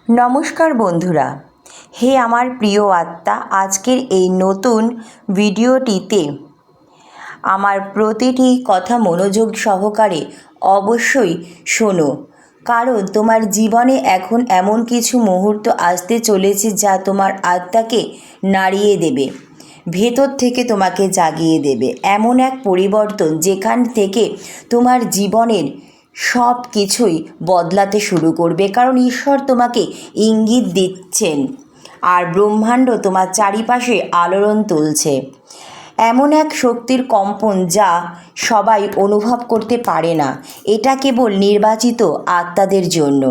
নমস্কার বন্ধুরা, হে আমার প্রিয় আত্মা, আজকের এই নতুন ভিডিওটিতে আমার প্রতিটি কথা মনোযোগ সহকারে অবশ্যই শোনো, কারণ তোমার জীবনে এখন এমন কিছু মুহূর্ত আসতে চলেছে যা তোমার আত্মাকে নাড়িয়ে দেবে, ভেতর থেকে তোমাকে জাগিয়ে দেবে। এমন এক পরিবর্তন যেখান থেকে তোমার জীবনের সব কিছুই বদলাতে শুরু করবে, কারণ ঈশ্বর তোমাকে ইঙ্গিত দিচ্ছেন আর ব্রহ্মাণ্ড তোমার চারিপাশে আলোড়ন তুলছে। এমন এক শক্তির কম্পন যা সবাই অনুভব করতে পারে না, এটা কেবল নির্বাচিত আত্মাদের জন্য।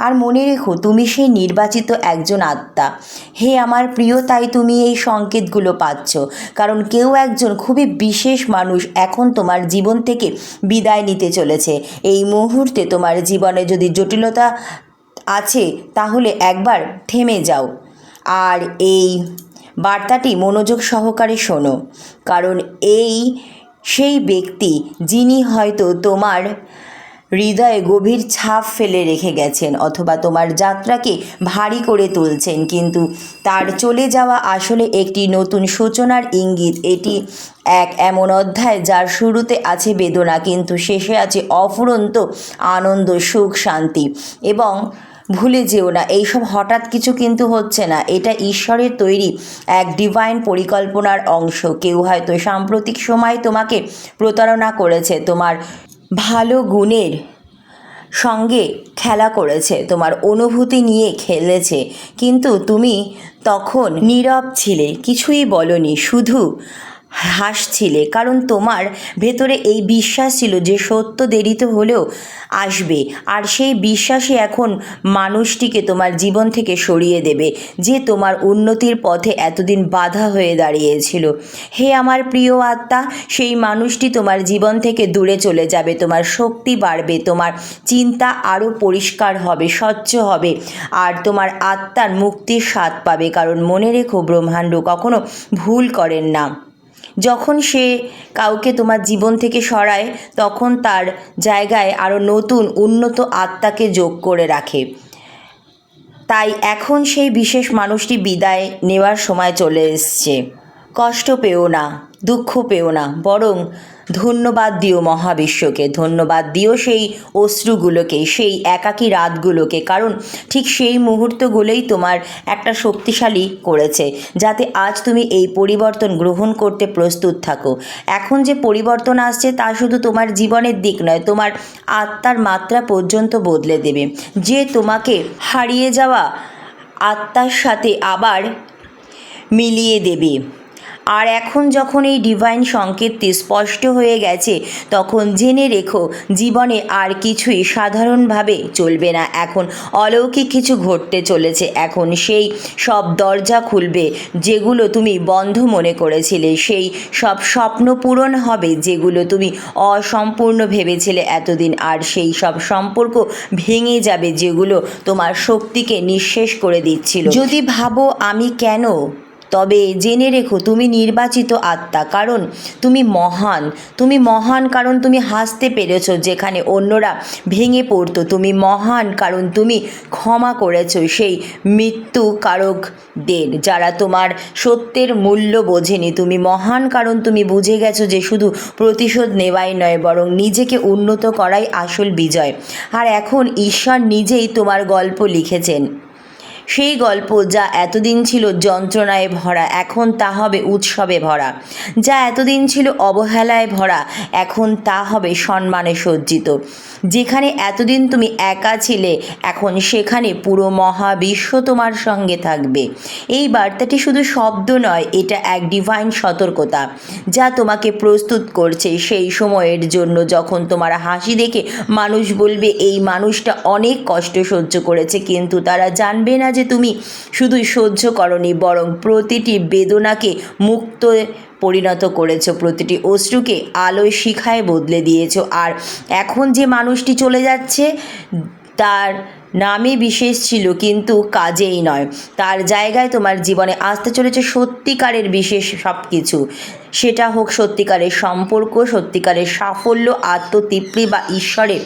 আর মনে রেখো, তুমি সেই নির্বাচিত একজন আত্মা। হে আমার প্রিয়, তাই তুমি এই সংকেতগুলো পাচ্ছ, কারণ কেউ একজন খুবই বিশেষ মানুষ এখন তোমার জীবন থেকে বিদায় নিতে চলেছে। এই মুহূর্তে তোমার জীবনে যদি জটিলতা আছে তাহলে একবার থেমে যাও আর এই বার্তাটি মনোযোগ সহকারে শোনো, কারণ এই সেই ব্যক্তি যিনি হয়তো তোমার হৃদয়ে গভীর ছাপ ফেলে রেখে গেছেন, অথবা তোমার যাত্রাকে ভারী করে তুলছেন, কিন্তু তার চলে যাওয়া আসলে একটি নতুন সূচনার ইঙ্গিত। এটি এক এমন অধ্যায় যার শুরুতে আছে বেদনা, কিন্তু শেষে আছে অফুরন্ত আনন্দ, সুখ, শান্তি। এবং ভুলে যেও না, এইসব হঠাৎ কিছু কিন্তু হচ্ছে না, এটা ঈশ্বরের তৈরি এক ডিভাইন পরিকল্পনার অংশ। কেউ হয়তো সাম্প্রতিক সময় তোমাকে প্রতারণা করেছে, তোমার ভালো গুণের সঙ্গে খেলা করেছে, তোমার অনুভূতি নিয়ে খেলেছে, কিন্তু তুমি তখন নীরব ছিলে, কিছুই বলনি, শুধু হাসছিলে, কারণ তোমার ভেতরে এই বিশ্বাস ছিল যে সত্য দেরিতে হলেও আসবে। আর সেই বিশ্বাসই এখন মানুষটিকে তোমার জীবন থেকে সরিয়ে দেবে, যে তোমার উন্নতির পথে এতদিন বাধা হয়ে দাঁড়িয়েছিল। হে আমার প্রিয় আত্মা, সেই মানুষটি তোমার জীবন থেকে দূরে চলে যাবে, তোমার শক্তি বাড়বে, তোমার চিন্তা আরও পরিষ্কার হবে, স্বচ্ছ হবে, আর তোমার আত্মার মুক্তির স্বাদ পাবে। কারণ মনে রেখো, ব্রহ্মাণ্ড কখনো ভুল করেন না। যখন সে কাউকে তোমার জীবন থেকে সরায়, তখন তার জায়গায় আরও নতুন উন্নত আত্মাকে যোগ করে রাখে। তাই এখন সেই বিশেষ মানুষটি বিদায় নেওয়ার সময় চলে এসছে। কষ্ট পেও না, দুঃখ পেও না, বরং ধন্যবাদ দিও মহাবিশ্বকে, ধন্যবাদ দিও সেই অশ্রুগুলোকে, সেই একাকী রাতগুলোকে, কারণ ঠিক সেই মুহূর্তগুলোই তোমার একটা শক্তিশালী করেছে, যাতে আজ তুমি এই পরিবর্তন গ্রহণ করতে প্রস্তুত থাকো। এখন যে পরিবর্তন আসছে তা শুধু তোমার জীবনের দিক নয়, তোমার আত্মার মাত্রা পর্যন্ত বদলে দেবে, যে তোমাকে হারিয়ে যাওয়া আত্মার সাথে আবার মিলিয়ে দেবে। আর এখন যখন এই ডিভাইন সংকেতটি স্পষ্ট হয়ে গেছে, তখন জেনে রেখো, জীবনে আর কিছুই সাধারণভাবে চলবে না, এখন অলৌকিক কিছু ঘটতে চলেছে। এখন সেই সব দরজা খুলবে যেগুলো তুমি বন্ধ মনে করেছিলে, সেই সব স্বপ্ন পূরণ হবে যেগুলো তুমি অসম্পূর্ণ ভেবেছিলে এতদিন, আর সেই সব সম্পর্ক ভেঙে যাবে যেগুলো তোমার শক্তিকে নিঃশেষ করে দিচ্ছিল। যদি ভাবো আমি কেন, তবে জেনে রেখো, তুমি নির্বাচিত আত্মা, কারণ তুমি মহান। তুমি মহান কারণ তুমি হাসতে পেরেছো যেখানে অন্যরা ভেঙে পড়তো। তুমি মহান কারণ তুমি ক্ষমা করেছো সেই মৃত্যু কারকদের, যারা তোমার সত্যের মূল্য বোঝেনি। তুমি মহান কারণ তুমি বুঝে গেছো যে শুধু প্রতিশোধ নেওয়াই নয়, বরং নিজেকে উন্নত করাই আসল বিজয়। আর এখন ঈশ্বর নিজেই তোমার গল্প লিখেছেন, সেই গল্প যা এতদিন ছিল যন্ত্রণায় ভরা, এখন তা হবে উৎসবে ভরা। যা এতদিন ছিল অবহেলায় ভরা, এখন তা হবে সম্মানে সজ্জিত। যেখানে এতদিন তুমি একা ছিলে, এখন সেখানে পুরো মহাবিশ্ব তোমার সঙ্গে থাকবে। এই বার্তাটি শুধু শব্দ নয়, এটা এক ডিভাইন সতর্কতা যা তোমাকে প্রস্তুত করছে সেই সময়ের জন্য যখন তোমার হাসি দেখে মানুষ বলবে এই মানুষটা অনেক কষ্ট সহ্য করেছে, কিন্তু তারা জানবে না যে তুমি শুধুই সহ্য করনি, বরং প্রতিটি বেদনাকে মুক্ত পরিণত করেছো, প্রতিটি অশ্রুকে আলোয় শিখায় বদলে দিয়েছো। আর এখন যে মানুষটি চলে যাচ্ছে, তার নামে বিশেষ ছিল কিন্তু কাজেই নয়, তার জায়গায় তোমার জীবনে আসতে চলেছে সত্যিকারের বিশেষ সব কিছু। সেটা হোক সত্যিকারের সম্পর্ক, সত্যিকারের সাফল্য, আত্মতৃপ্তি বা ঈশ্বরের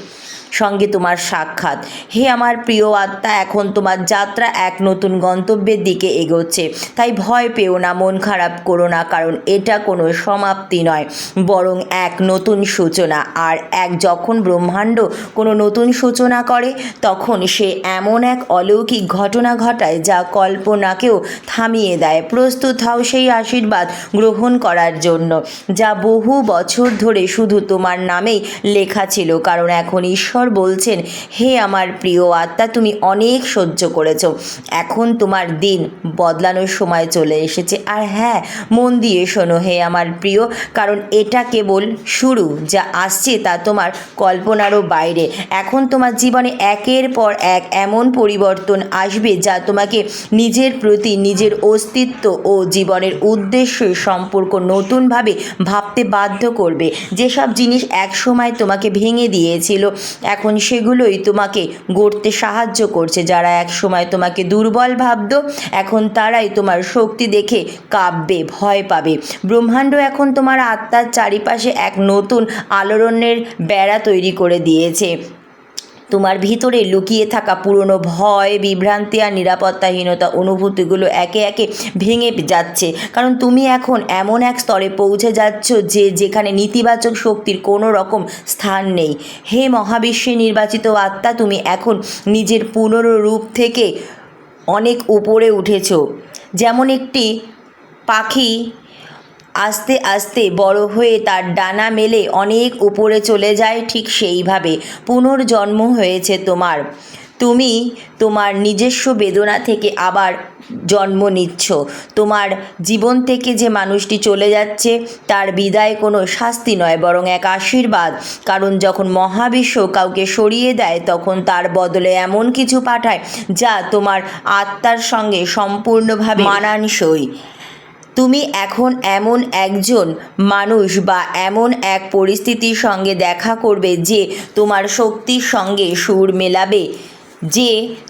সঙ্গে তোমার সাক্ষাৎ। হে আমার প্রিয় আত্মা, এখন তোমার যাত্রা এক নতুন গন্তব্যের দিকে এগোচ্ছে। তাই ভয় পেও না, মন খারাপ করো না, কারণ এটা কোনো সমাপ্তি নয়, বরং এক নতুন সূচনা। আর যখন ব্রহ্মাণ্ড কোনো নতুন সূচনা করে, তখন সে এমন এক অলৌকিক ঘটনা ঘটায় যা কল্পনাকেও থামিয়ে দেয়। প্রস্তুত হও সেই আশীর্বাদ গ্রহণ করার জন্য, যা বহু বছর ধরে শুধু তোমার নামেই লেখা ছিল। কারণ এখন ঈশ্বর বলছেন, হে আমার প্রিয় আত্মা, তুমি অনেক সহ্য করেছো, এখন তোমার দিন বদলানোর সময় চলে এসেছে। আর হ্যাঁ, মন দিয়ে শোনো হে আমার প্রিয়, কারণ এটা কেবল শুরু। যা আসছে তা তোমার কল্পনারও বাইরে। এখন তোমার জীবনে একের পর এক এমন পরিবর্তন আসবে যা তোমাকে নিজের প্রতি, নিজের অস্তিত্ব ও জীবনের উদ্দেশ্য সম্পর্ক নতুনভাবে ভাবতে বাধ্য করবে। যেসব জিনিস একসময় তোমাকে ভেঙে দিয়েছিল, এখন সেগুলোই তোমাকে গড়তে সাহায্য করছে। যারা একসময় তোমাকে দুর্বল ভাবত, এখন তারাই তোমার শক্তি দেখে কাঁপবে, ভয় পাবে। ব্রহ্মাণ্ড এখন তোমার আত্মার চারিপাশে এক নতুন আলোড়নের বেড়া তৈরি করে দিয়েছে। তোমার ভিতরে লুকিয়ে থাকা পুরনো ভয়, বিভ্রান্তি আর নিরাপত্তাহীনতা অনুভূতিগুলো একে একে ভেঙে যাচ্ছে, কারণ তুমি এখন এমন এক স্তরে পৌঁছে যাচ্ছ যেখানে নেতিবাচক শক্তির কোনো রকম স্থান নেই। হে মহাবিশ্বে নির্বাচিত আত্মা, তুমি এখন নিজের পুনরূপ থেকে অনেক উপরে উঠেছ। যেমন একটি পাখি আস্তে আস্তে বড় হয়ে তার ডানা মেলে অনেক উপরে চলে যায়, ঠিক সেইভাবে পুনর্জন্ম হয়েছে তোমার। তুমি তোমার নিজস্ব বেদনা থেকে আবার জন্ম নিচ্ছ। তোমার জীবন থেকে যে মানুষটি চলে যাচ্ছে, তার বিদায় কোনো শাস্তি নয়, বরং এক আশীর্বাদ। কারণ যখন মহাবিশ্ব কাউকে সরিয়ে দেয়, তখন তার বদলে এমন কিছু পাঠায় যা তোমার আত্মার সঙ্গে সম্পূর্ণভাবে মানানসই। তুমি এখন এমন একজন মানুষ বা এমন এক পরিস্থিতির সঙ্গে দেখা করবে যে তোমার শক্তির সঙ্গে সুর মেলাবে, যে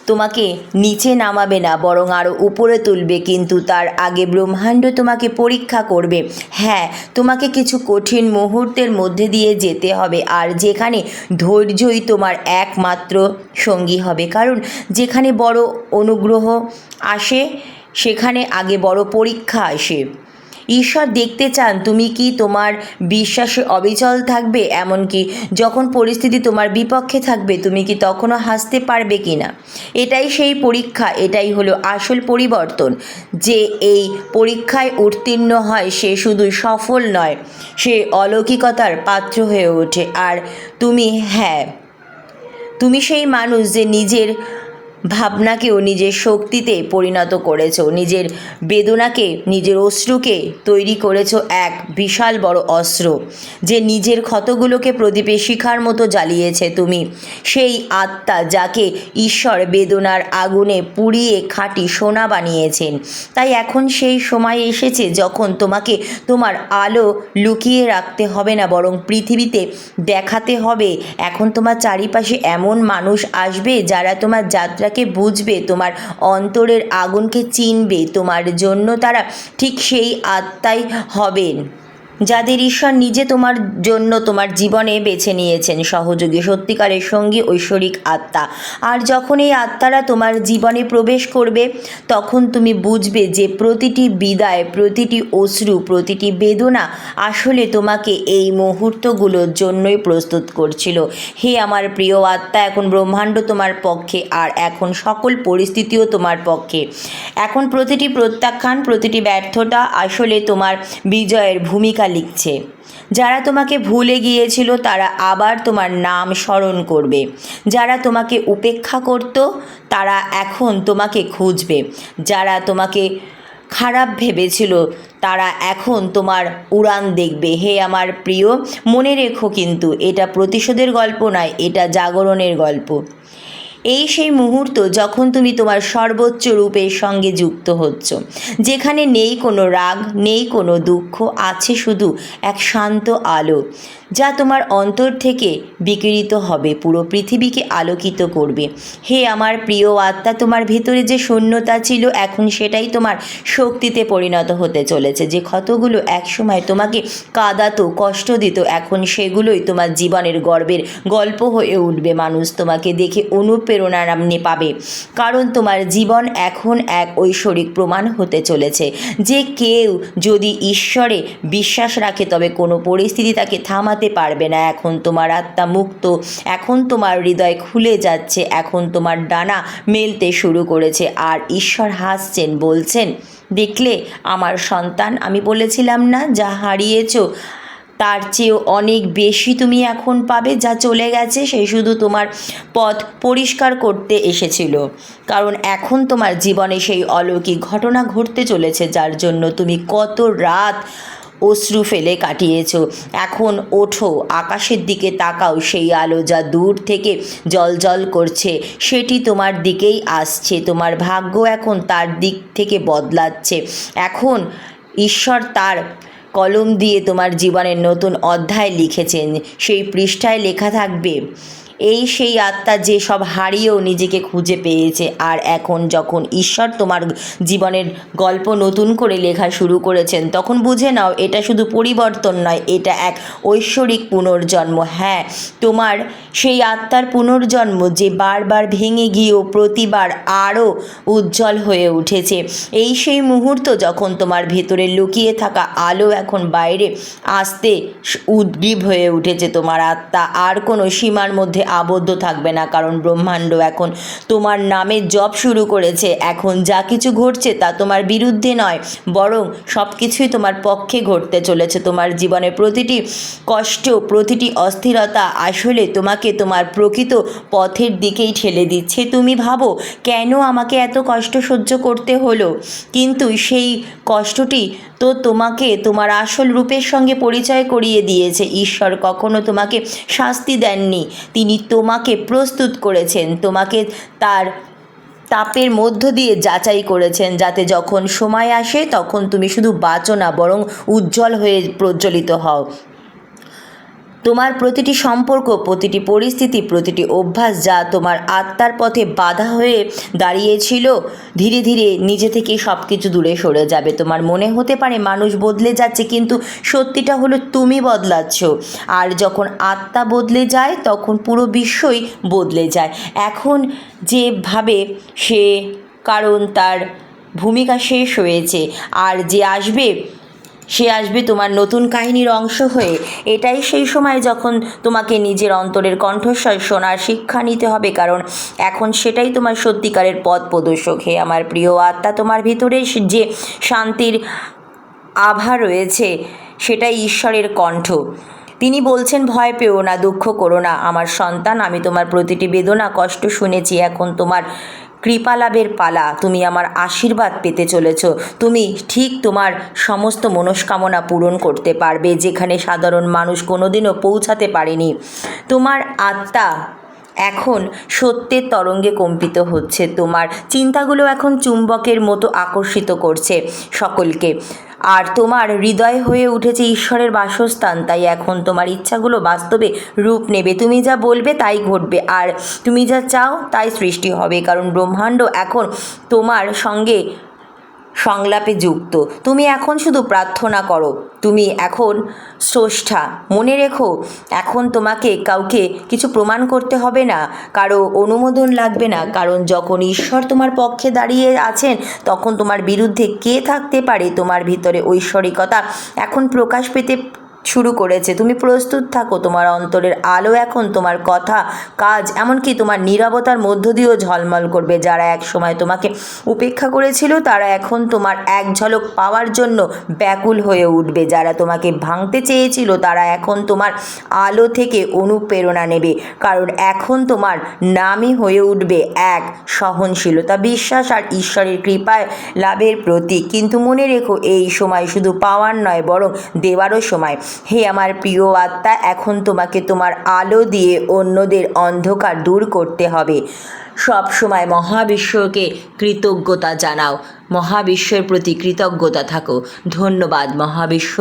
তোমাকে নিচে নামাবে না, বরং আরও উপরে তুলবে। কিন্তু তার আগে ব্রহ্মাণ্ড তোমাকে পরীক্ষা করবে। হ্যাঁ, তোমাকে কিছু কঠিন মুহূর্তের মধ্যে দিয়ে যেতে হবে, আর যেখানে ধৈর্যই তোমার একমাত্র সঙ্গী হবে। কারণ যেখানে বড় অনুগ্রহ আসে, সেখানে আগে বড় পরীক্ষা আসে। ঈশ্বর দেখতে চান তুমি কি তোমার বিশ্বাসে অবিচল থাকবে, এমনকি যখন পরিস্থিতি তোমার বিপক্ষে থাকবে, তুমি কি তখনও হাসতে পারবে কি না। এটাই সেই পরীক্ষা, এটাই হলো আসল পরিবর্তন। যে এই পরীক্ষায় উত্তীর্ণ হয়, সে শুধু সফল নয়, সে অলৌকিকতার পাত্র হয়ে ওঠে। আর তুমি সেই মানুষ যে নিজের ভাবনাকেও নিজের শক্তিতে পরিণত করেছো, নিজের বেদনাকে, নিজের অশ্রুকে তৈরি করেছো এক বিশাল বড় অস্ত্র, যে নিজের ক্ষতগুলোকে প্রদীপের শিখার মতো জ্বালিয়েছে। তুমি সেই আত্মা যাকে ঈশ্বর বেদনার আগুনে পুড়িয়ে খাঁটি সোনা বানিয়েছেন। তাই এখন সেই সময় এসেছে যখন তোমাকে তোমার আলো লুকিয়ে রাখতে হবে না, বরং পৃথিবীতে দেখাতে হবে। এখন তোমার চারিপাশে এমন মানুষ আসবে যারা তোমার যাত্রাকে বুঝবে, তোমার অন্তরের আগুনকে চিনবে। তোমার জন্য তারা ঠিক সেই আত্মাই হবেন যাদের ঈশ্বর নিজে তোমার জন্য তোমার জীবনে বেছে নিয়েছেন, সহযোগী, সত্যিকারের সঙ্গী, ঐশ্বরিক আত্মা। আর যখন এই আত্মারা তোমার জীবনে প্রবেশ করবে, তখন তুমি বুঝবে যে প্রতিটি বিদায়, প্রতিটি অশ্রু, প্রতিটি বেদনা আসলে তোমাকে এই মুহূর্তগুলোর জন্যই প্রস্তুত করছিল। হে আমার প্রিয় আত্মা, এখন ব্রহ্মাণ্ড তোমার পক্ষে, আর এখন সকল পরিস্থিতিও তোমার পক্ষে। এখন প্রতিটি প্রত্যাখ্যান, প্রতিটি ব্যর্থতা আসলে তোমার বিজয়ের ভূমিকা লিখছে। যারা তোমাকে ভুলে গিয়েছিল, তারা আবার তোমার নাম স্মরণ করবে। যারা তোমাকে উপেক্ষা করত, তারা এখন তোমাকে খুঁজবে। যারা তোমাকে খারাপ ভেবেছিল, তারা এখন তোমার উড়ান দেখবে। হে আমার প্রিয়, মনে রেখো কিন্তু এটা প্রতিশোধের গল্প নয়, এটা জাগরণের গল্প। এই সেই মুহূর্ত যখন তুমি তোমার সর্বোচ্চ রূপের সঙ্গে যুক্ত হচ্ছ, যেখানে নেই কোনো রাগ, নেই কোনো দুঃখ, আছে শুধু এক শান্ত আলো যা তোমার অন্তর থেকে বিকিরিত হবে, পুরো পৃথিবীকে আলোকিত করবে। হে আমার প্রিয় আত্মা, তোমার ভিতরে যে শূন্যতা ছিল এখন সেটাই তোমার শক্তিতে পরিণত হতে চলেছে। যে ক্ষতগুলো একসময় তোমাকে কাঁদাতো, কষ্ট দিত, এখন সেগুলোই তোমার জীবনের গর্বের গল্প হয়ে উঠবে। মানুষ তোমাকে দেখে অনুপ্রেরণা পাবে, কারণ তোমার জীবন এখন এক ঐশ্বরিক প্রমাণ হতে চলেছে যে কেউ যদি ঈশ্বরে বিশ্বাস রাখে তবে কোনো পরিস্থিতি তাকে থামাতে পারবে না। এখন তোমার আত্মা মুক্ত, এখন তোমার হৃদয় খুলে যাচ্ছে, এখন তোমার ডানা মেলতে শুরু করেছে, আর ঈশ্বর হাসছেন, বলছেন, দেখলে আমার সন্তান, আমি বলেছিলাম না, যা হারিয়েছো তার চেয়েও অনেক বেশি তুমি এখন পাবে। যা চলে গেছে সে শুধু তোমার পথ পরিষ্কার করতে এসেছিল, কারণ এখন তোমার জীবনে সেই অলৌকিক ঘটনা ঘটতে চলেছে যার জন্য তুমি কত রাত অশ্রু ফেলে কাটিয়েছ। এখন ওঠো, আকাশের দিকে তাকাও, সেই আলো যা দূর থেকে জ্বলজ্বল করছে সেটি তোমার দিকেই আসছে। তোমার ভাগ্য এখন তার দিক থেকে বদলাচ্ছে। এখন ঈশ্বর তার কলম দিয়ে তোমার জীবনের নতুন অধ্যায় লিখেছেন। সেই পৃষ্ঠায় লেখা থাকবে, এই সেই আত্মা যে সব হারিয়েও নিজেকে খুঁজে পেয়েছে। আর এখন যখন ঈশ্বর তোমার জীবনের গল্প নতুন করে লেখা শুরু করেছেন, তখন বুঝে নাও এটা শুধু পরিবর্তন নয়, এটা এক ঐশ্বরিক পুনর্জন্ম। হ্যাঁ, তোমার সেই আত্মার পুনর্জন্ম যে বারবার ভেঙে গিয়েও প্রতিবার আরও উজ্জ্বল হয়ে উঠেছে। এই সেই মুহূর্ত যখন তোমার ভেতরে লুকিয়ে থাকা আলো এখন বাইরে আসতে উদ্গ্রীব হয়ে উঠেছে। তোমার আত্মা আর কোনো সীমার মধ্যে আবদ্ধ থাকবে না, কারণ ব্রহ্মাণ্ড এখন তোমার নামে জপ শুরু করেছে। এখন যা কিছু ঘটছে তা তোমার বিরুদ্ধে নয়, বরং সব কিছুই তোমার পক্ষে ঘটতে চলেছে। তোমার জীবনের প্রতিটি কষ্ট, প্রতিটি অস্থিরতা আসলে তোমাকে তোমার প্রকৃত পথের দিকেই ঠেলে দিচ্ছে। তুমি ভাবো, কেন আমাকে এত কষ্ট সহ্য করতে হলো? কিন্তু সেই কষ্টটি তো তোমাকে তোমার আসল রূপের সঙ্গে পরিচয় করিয়ে দিয়েছে। ঈশ্বর কখনো তোমাকে শাস্তি দেননি, তিনি তোমাকে প্রস্তুত করেছেন, তোমাকে তার তাপের মধ্য দিয়ে যাচাই করেছেন, যাতে যখন সময় আসে তখন তুমি শুধু বাঁচো না, বরং উজ্জ্বল হয়ে প্রজ্বলিত হও। তোমার প্রতিটি সম্পর্ক, প্রতিটি পরিস্থিতি, প্রতিটি অভ্যাস যা তোমার আত্মার পথে বাধা হয়ে দাঁড়িয়েছিল, ধীরে ধীরে নিজে থেকেই সব কিছু দূরে সরে যাবে। তোমার মনে হতে পারে মানুষ বদলে যাচ্ছে, কিন্তু সত্যিটা হলো তুমি বদলাচ্ছ। আর যখন আত্মা বদলে যায় তখন পুরো বিশ্বই বদলে যায়। এখন যেভাবে সে, কারণ তার ভূমিকা শেষ হয়েছে, আর যে আসবে সে আসবে তোমার নতুন কাহিনীর অংশ হয়ে। এটাই সেই সময় যখন তোমাকে নিজের অন্তরের কণ্ঠস্বর শোনার শিক্ষা নিতে হবে, কারণ এখন সেটাই তোমার সত্যিকারের পথ প্রদর্শক। হে আমার প্রিয় আত্মা, তোমার ভিতরে যে শান্তির আভা রয়েছে সেটাই ঈশ্বরের কণ্ঠ। তিনি বলছেন, ভয় পেও না, দুঃখ করো না আমার সন্তান, আমি তোমার প্রতিটি বেদনা, কষ্ট শুনেছি। এখন তোমার কৃপা লাভের পালা, তুমি আমার আশীর্বাদ পেতে চলেছ। তুমি ঠিক তোমার সমস্ত মনস্কামনা পূরণ করতে পারবে, যেখানে সাধারণ মানুষ কোনোদিনও পৌঁছাতে পারেনি। তোমার আত্মা এখন সত্যের তরঙ্গে কম্পিত হচ্ছে। তোমার চিন্তাগুলো এখন চুম্বকের মতো আকর্ষিত করছে সকলকে, আর তোমার হৃদয় হয়ে উঠেছে ঈশ্বরের বাসস্থান। তাই এখন তোমার ইচ্ছাগুলো বাস্তবে রূপ নেবে। তুমি যা বলবে তাই ঘটবে, আর তুমি যা চাও তাই সৃষ্টি হবে, কারণ ব্রহ্মাণ্ড এখন তোমার সঙ্গে সংলাপে যুক্ত। তুমি এখন শুধু প্রার্থনা করো, তুমি এখন স্রষ্টা। মনে রেখো, এখন তোমাকে কাউকে কিছু প্রমাণ করতে হবে না, কারো অনুমোদন লাগবে না, কারণ যখন ঈশ্বর তোমার পক্ষে দাঁড়িয়ে আছেন তখন তোমার বিরুদ্ধে কে থাকতে পারে? তোমার ভিতরে ঐশ্বরিকতা এখন প্রকাশ পেতে শুরু করেছে। তুমি প্রস্তুত থাকো, তোমার অন্তরের আলো এখন তোমার কথা, কাজ, এমনকি তোমার নীরবতার মধ্য দিয়েও ঝলমল করবে। যারা এক সময় তোমাকে উপেক্ষা করেছিল তারা এখন তোমার এক ঝলক পাওয়ার জন্য ব্যাকুল হয়ে উঠবে। যারা তোমাকে ভাঙতে চেয়েছিল তারা এখন তোমার আলো থেকে অনুপ্রেরণা নেবে, কারণ এখন তোমার নামই হয়ে উঠবে এক সহনশীলতা, বিশ্বাস আর ঈশ্বরের কৃপায় লাভের প্রতীক। কিন্তু মনে রেখো, এই সময় শুধু পাওয়ার নয় বরং দেওয়ারও সময়। হে আমার প্রিয় আত্মা, এখন তোমাকে তোমার আলো দিয়ে অন্যদের অন্ধকার দূর করতে হবে। সব সময় মহাবিশ্বকে কৃতজ্ঞতা জানাও, মহাবিশ্বের প্রতি কৃতজ্ঞতা থাকো। ধন্যবাদ মহাবিশ্ব।